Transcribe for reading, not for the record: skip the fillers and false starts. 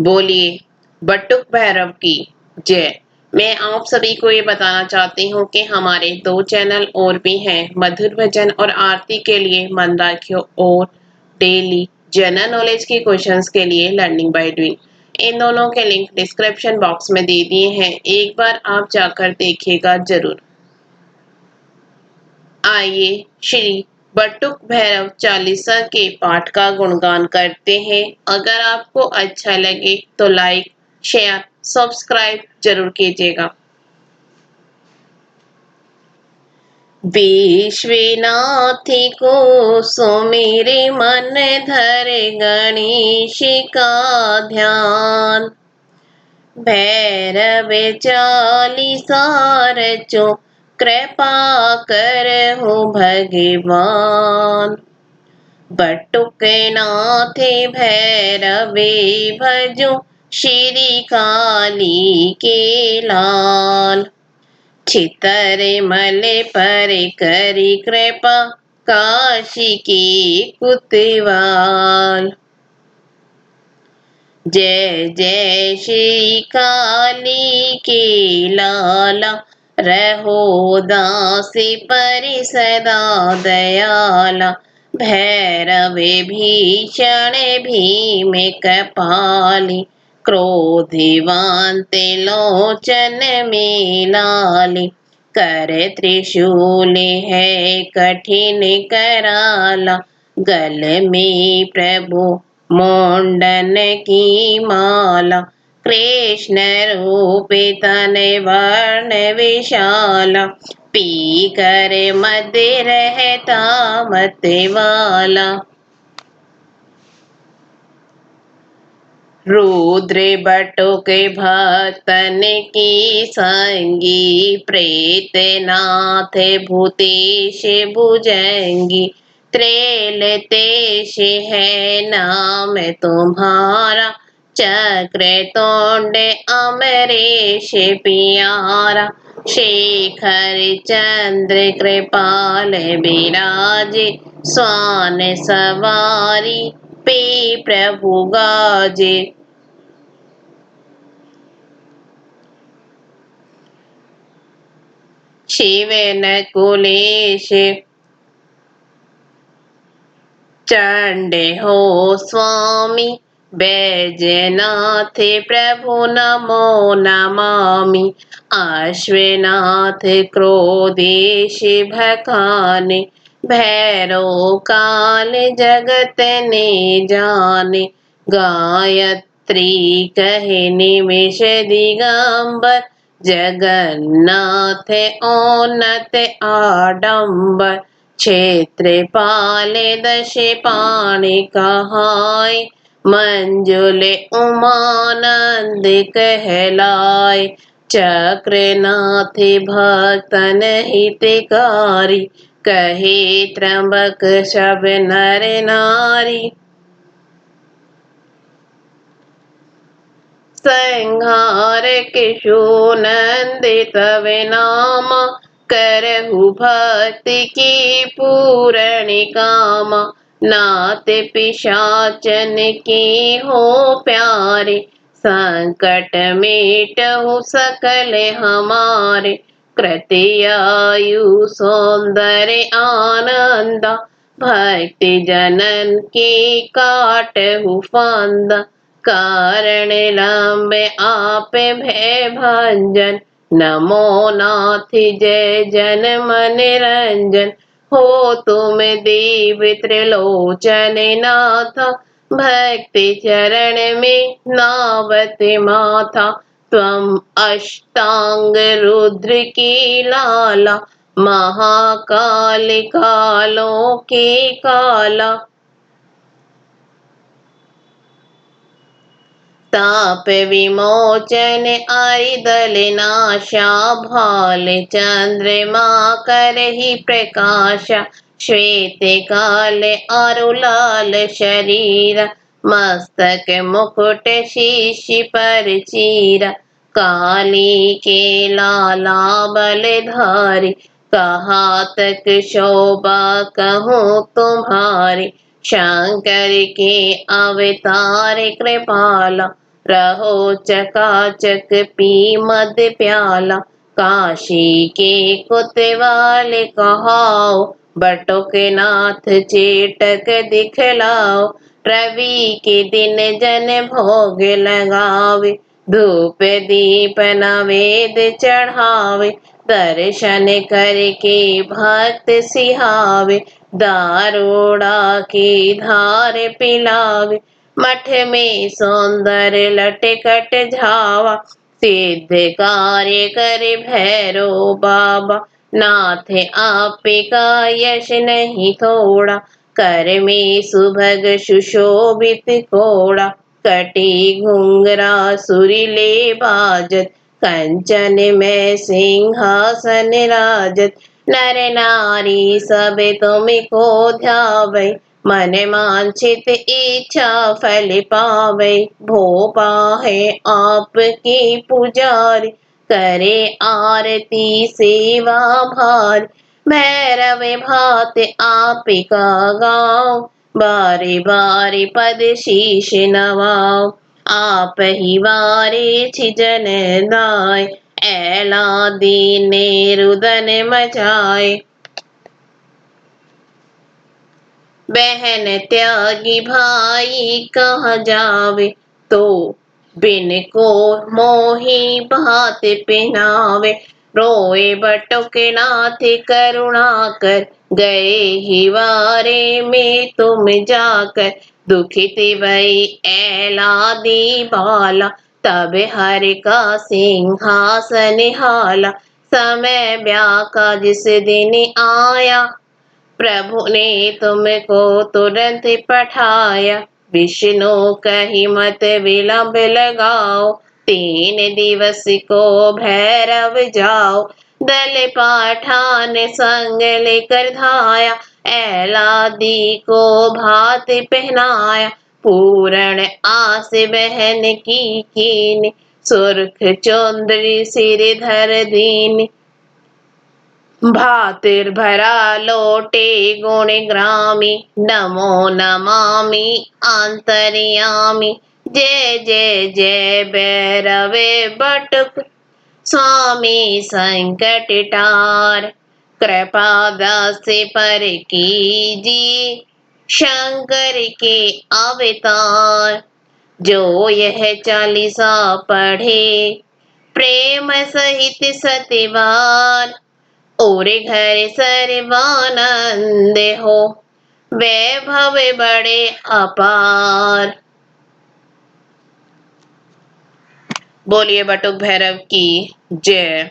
बोलिए बटुक भैरव की जय। मैं आप सभी को ये बताना चाहती हूँ कि हमारे 2 चैनल और भी हैं, मधुर भजन और आरती के लिए मन राखियो और डेली जनरल नॉलेज के क्वेश्चंस के लिए लर्निंग बाय डूइंग। इन दोनों के लिंक डिस्क्रिप्शन बॉक्स में दे दिए हैं, एक बार आप जाकर देखिएगा जरूर। आइए श्री बटुक भैरव चालीसा के पाठ का गुणगान करते हैं। अगर आपको अच्छा लगे तो लाइक शेयर सब्सक्राइब जरूर कीजिएगा। विश्वनाथी को सुमिरे मन धर गणेश का ध्यान। भैरव चालीसा रचो कृपा करहु भगवान। बटुक नाथे भैरवे भजो श्री काली के लाल। छितर मल पर करी कृपा काशी के कुतवाल। जय जय श्री काली के लाला, रहो दास पर सदा दयाला। भैरव भीषण भीम कपाली, क्रोधिवान लोचन में लाली। कर त्रिशूल है कठिन कराला, गल में प्रभु मुंडन की माला। कृष्ण रूप तन वर्ण विशाला, पी कर मद रहता मत वाला। रुद्र बटुक भक्तन की संगी, प्रेत नाथ भूतेश भुजंगी। त्रैलतेश है नाम तुम्हारा, चक्र तोंड अमरेश प्यारा। शेखर चंद्र कृपाल बिराजे, स्वान सवारी पे प्रभु गाजे। शिव नकुलेश चंड हो स्वामी, बैजनाथ प्रभु नमो नमामि। अश्वनाथ क्रोधेश भखाने, भैरो काल जगत ने जाने। गायत्री कहे निमिष दिगंबर, जगन्नाथ औन्नत आडंबर। क्षेत्रपाल दश पाणि कहाय, मंजुल उमानंद कहलाय। चक्रनाथ भक्तन हितकारी, कहे त्र्यंबक सब नर नारी। संहार किशोनंद तव नामा, करहु भक्ति की पूर्ण कामा। नाथ पिशाचन के हो प्यारे, संकट मेटहु सकल हमारे। कृति आयु सौंदर्य आनंदा, भक्ति जनन के काटहु फांदा। कारण लंबे आप भय भंजन, नमो नाथ जय जन मन रंजन। हो तुम देव त्रिलोचन नाथा, भक्ति चरण में नावत माथा। त्वम अष्टांग रुद्र की लाला, महाकाल कालों के काला। ताप विमोचन अरिदल नाशा, भाल चंद्रमा करहि प्रकाशा। श्वेत काल अरुलाल शरीर, मस्तक मुकुट शीश पर चीरा। काली के लाला बलधारी, कहा तक शोभा कहूँ तुम्हारी। शंकर के अवतार कृपाला, रहो चकाचक पी मद प्याला, काशी के कोतवाल कहाओ, बटुक नाथ चेटक दिखलाओ, रवि के दिन जन भोग लगावे, धूप दीप नवेद चढ़ावे, दर्शन करके भक्त सिहावे, दारोड़ा की धार पिलावे, मठ में सौंदर्य लटकट झावा, सिद्ध कार्य करे भैरो बाबा, नाथ आप का यश नहीं थोड़ा, कर में सुभग सुशोभित कोड़ा, कटी घुंगरा सुरीले बाजत, कंचन में सिंहासन राजत, नर नारी सब तुमको ध्यावे, मन वांछित इच्छा फल पावे, भोपा है आपकी पुजारी, करे आरती सेवा भार, भैरव भात आपका गाँव, बारी बारी पद शीश नवाओ, आप ही वारे छिजन दाय, ऐला दीने रुदन मचाए, बहन त्यागी भाई कहाँ जावे, तो बिन को मोही भात पहनावे, रोए बटुक नाथ करुणा कर, गए ही वारे में तुम जाकर, दुखित भई ऐला दी बाला, तब हर का सिंहासन हाला, समय ब्याह का जिस दिन आया, प्रभु ने तुमको तुरंत पठाया, विष्णु कही मत विलंब लगाओ, 3 दिवस को भैरव जाओ, दल पठान संग लेकर धाया, ऐलादी को भात पहनाया, पूर्ण आस बहन की कीन, सुर्ख चौंदरी सिर धर दीन, भातिर भरा लोटे गुण ग्रामी, नमो नमामि अंतर्यामी, जय जय जय भैरवे बटुक, स्वामी संकट टार, कृपा दास पर कीजिए, शंकर के अवतार, जो यह 40 पढ़े, प्रेम सहित सतबार, और घर सर्वानंद हो, वैभव बड़े अपार। बोलिए बटुक भैरव की जय।